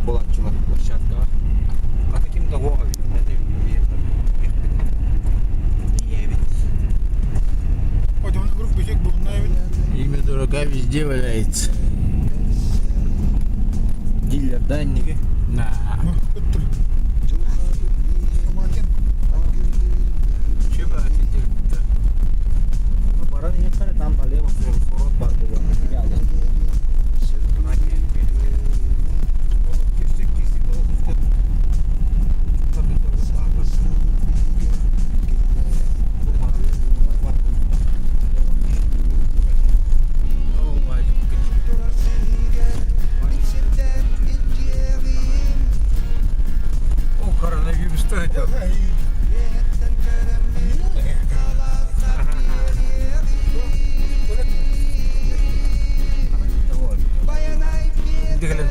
Bolatçılar. Şatka. Ata kim de hoğa bir. Ne diyeyim? İyi evet. Hocam grup böcek bulundu evet. Ими дурака везде валяется. Diller de anneki. На. Öttür. Amaten. Чего офигел? Para niye sana tam balaya basıyor. Sorun var bu arada. Geldi. O koronavirüste hocam. Dikkat et.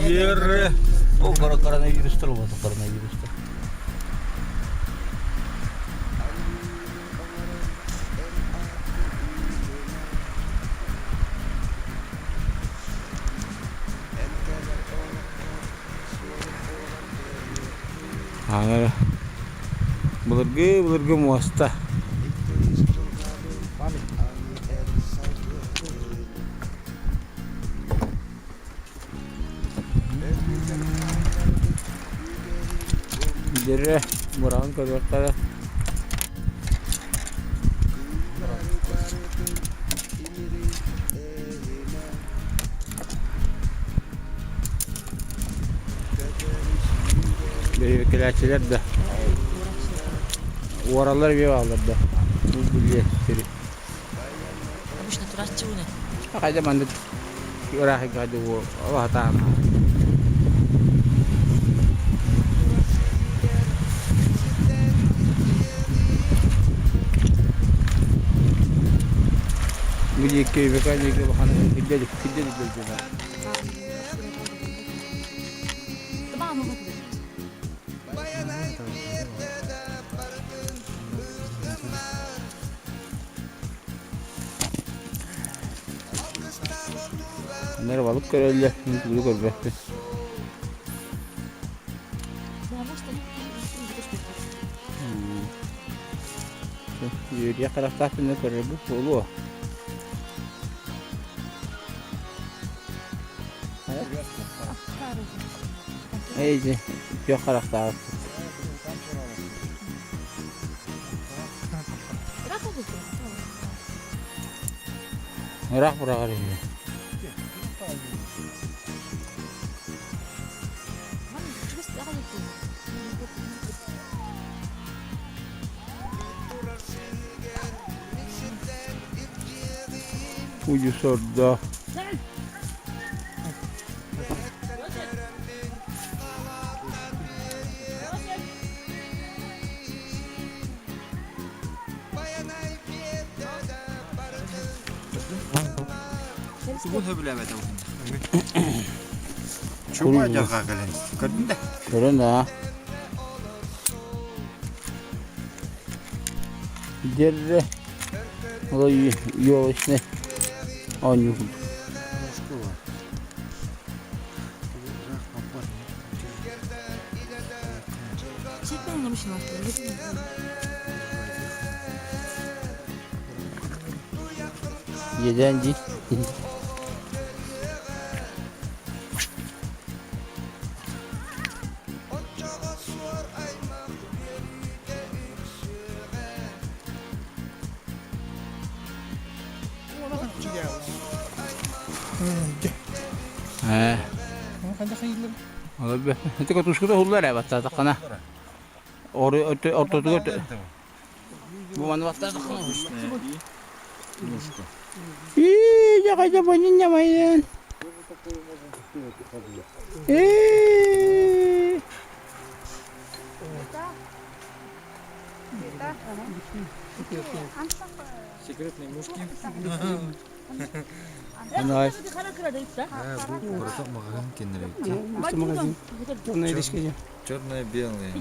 Gere. O koronavirüste olmadı koronavirüste. Аңа бұлырғы моста. Dere buranın kadar. Büyüklerçiler de oralar bir alırdı. Bu bilgileri. Обычно тураччуны. Hadi ben de oraya hadi o Allah tamam. Bu yıkayı bir kere yıkayı bakalım. Gidecek böyle. Tamam mı? Bunlar balık görevli. Bunu görmekte. Yürüye karakter ne kadar bu oluyor. İyice yok karakter. Merak bırakır yani. Ucu sordu. Bunu bilemedim. Çok acayip hakikaten. Gördün de. Görün ha. Dere. O yol işte. Aynı. Çekmeyin demişim artık. Yedenci. He. Kanca hayırlı. Olabilir. Nanti kau terus kita hular ya batas takana. Orto tuh. Bu mana batas takana. Ih, jangan jabannya main. Секретный мушки. Nice. Bu burada mağazın kendileri. İşte magazin. Tornaya ilişkili. Черное, белое.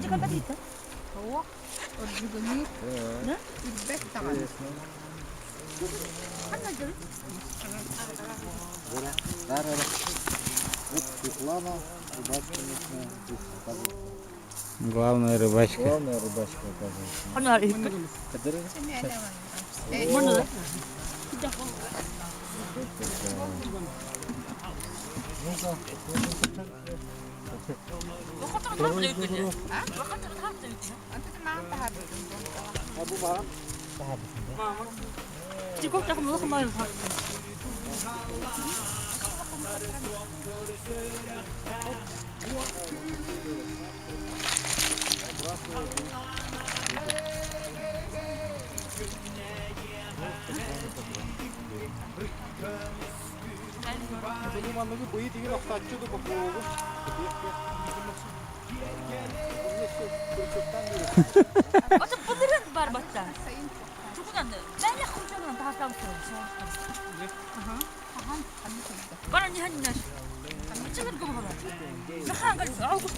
Главная рыбачка. Главная рыбачка, оказывается. Onlar iyi. Кадыры? Bunu da. Vakit tarafta yüklendi. Vakit tarafta yüklendi. Bu var. Cikok takımı okumayın. Limanlığı boyu değil haftaççıydı bu oğlu. Otup bunların var batta. Çok önemli. Ben de kurtarım daha tam Bana niye hangi naş? Çıkır gibi bana. Ne hangi? Ağustos.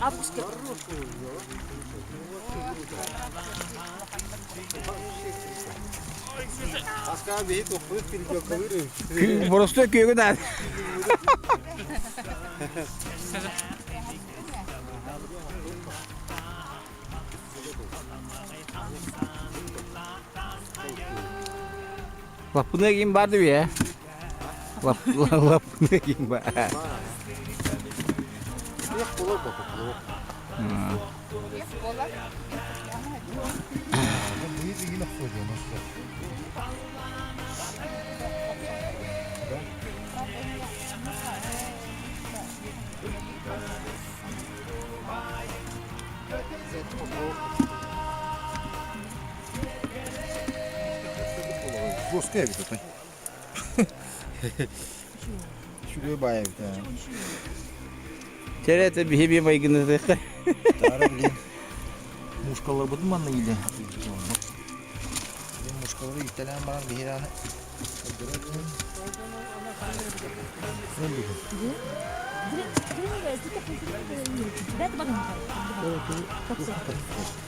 Ağustos. Askar Bey'i toplayıp bir yok kavırıyor. Burası da köye kadar. Bak bunda kim vardı bir ya? Bak bunda kim var? Boyu değil koyuyor nasıl? Doskaya bir tutay. Şuraya bayağı bir tane. Çerete bir baygınlığı. Тары билен. Мушкалар будun манна иле. Мушкалар иттелен баран бихираны.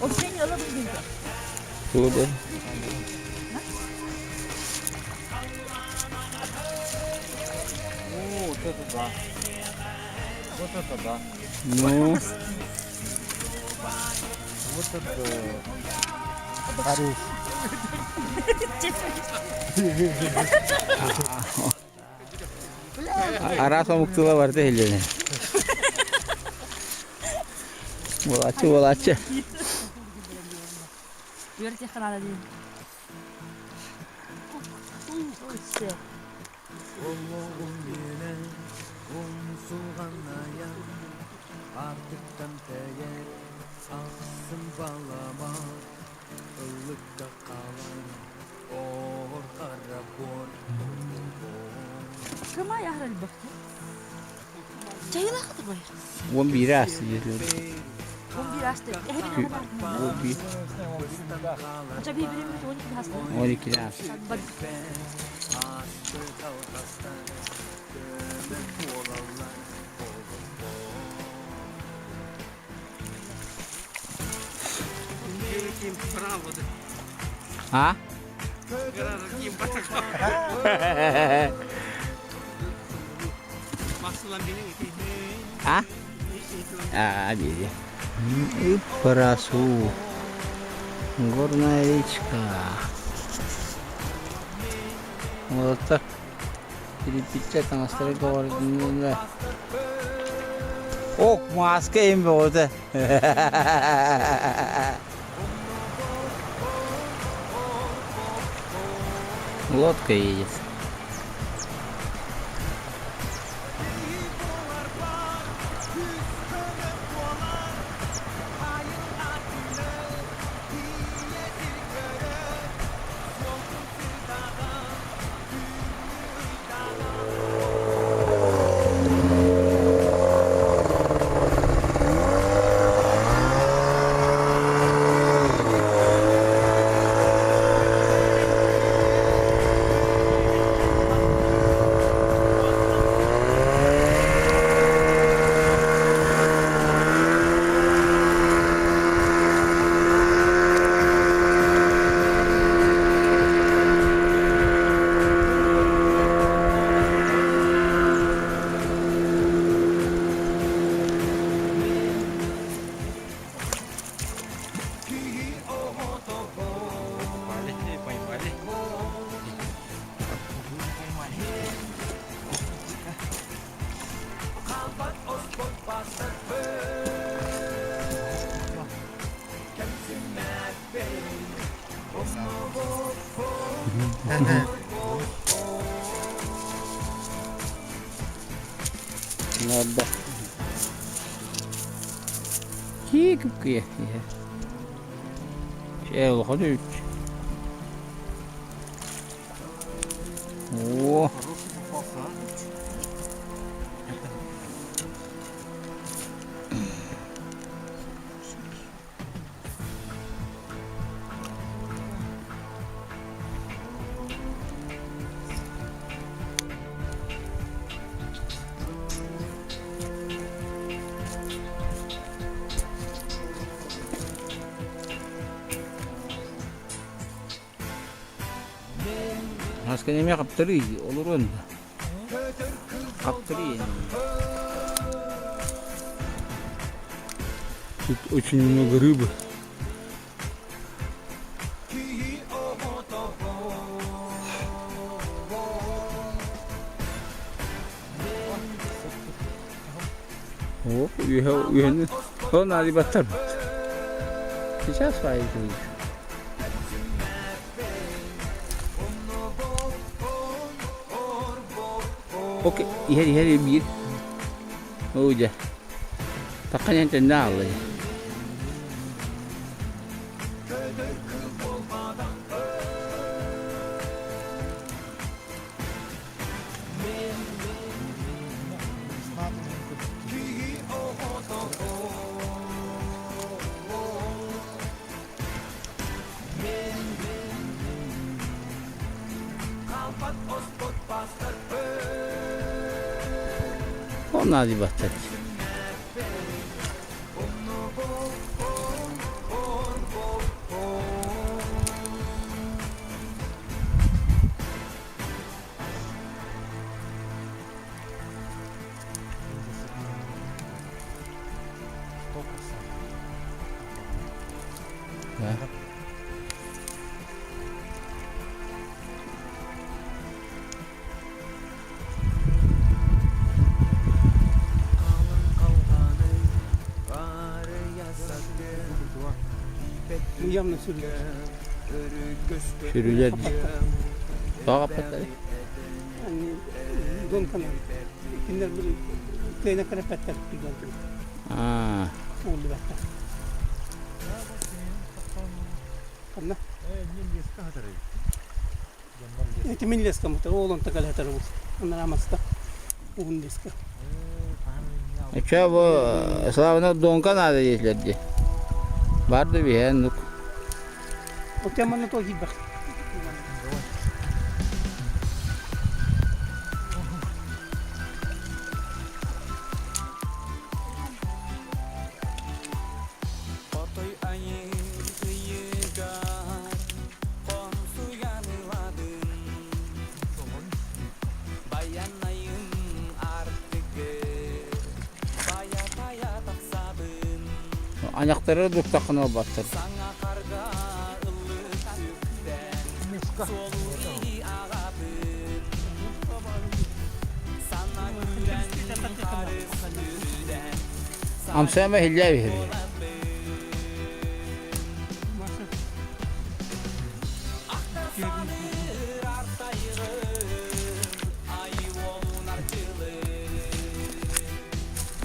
O seni alabilir. Şurada. О, вот это да. Вот это да. Ну, Вот это хорош. arasa muktula vardı ellerine. Volaçı. Yürüyecek kadar değil. İşte. Oğlum yine omzulganaya artıktan teyer aksın balama ılıkta kalan or kara bor Kama yahral baktı. Çayla kadar bay. 11 as diyor. 11 hasta. Hep kadar. 11, Acaba birbirimiz 12 hasta. 12 as. Bak. astı kalkastan gömün olanlar Ha? Ha? Ah, dia. Perasu. Горнаечка. Вот так. Перепечатать там остальные говорят. Ох, маска им вот. Лодка едет. Nerede? Kik kıya. Şey oldu üç. Oo. Haskıneme kaptırıyor, olur onda. Kaptırıyor. Тут очень много рыбы. О, уехал. Он надо батар. Сейчас файт будет. Okey, ihari bir. Udah. Takkan yang tendal ya. Onlar di battat. Yanına sürüyor. Sürüler. Daha kapatlar. Yani don kanal. İkinler böyle köyüne kadar petler gidiyor. Aa. Oldu bak. Kanna. Itu milles kamu tahu oğlan takal hatar bu. Onlar amasta. Uğun deska. Acha bu Slavna donkan adı yeşildi. Vardı bir hen. O temanı to git bak. Ayakları dört takına battır. Amsama hilya veriyor.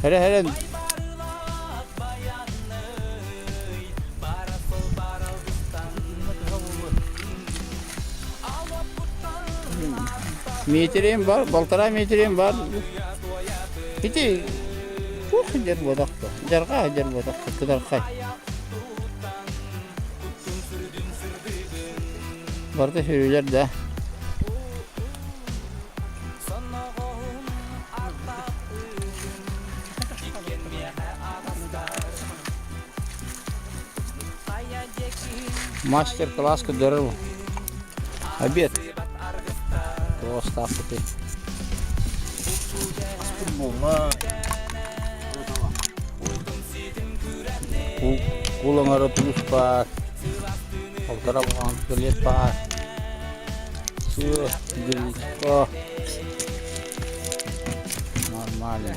Hele metreyim var, baltara metreyim var. Hiç çok hajar bodak da. Hajar bodak da kadar kay. Barda sürüler de. Master class ke dörr. Обед. Просто ахты. Kulangara tulus pas. Altara bang terlihat pas. Oh. Normal ya.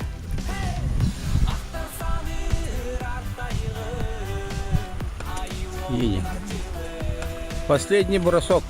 Последний бросок.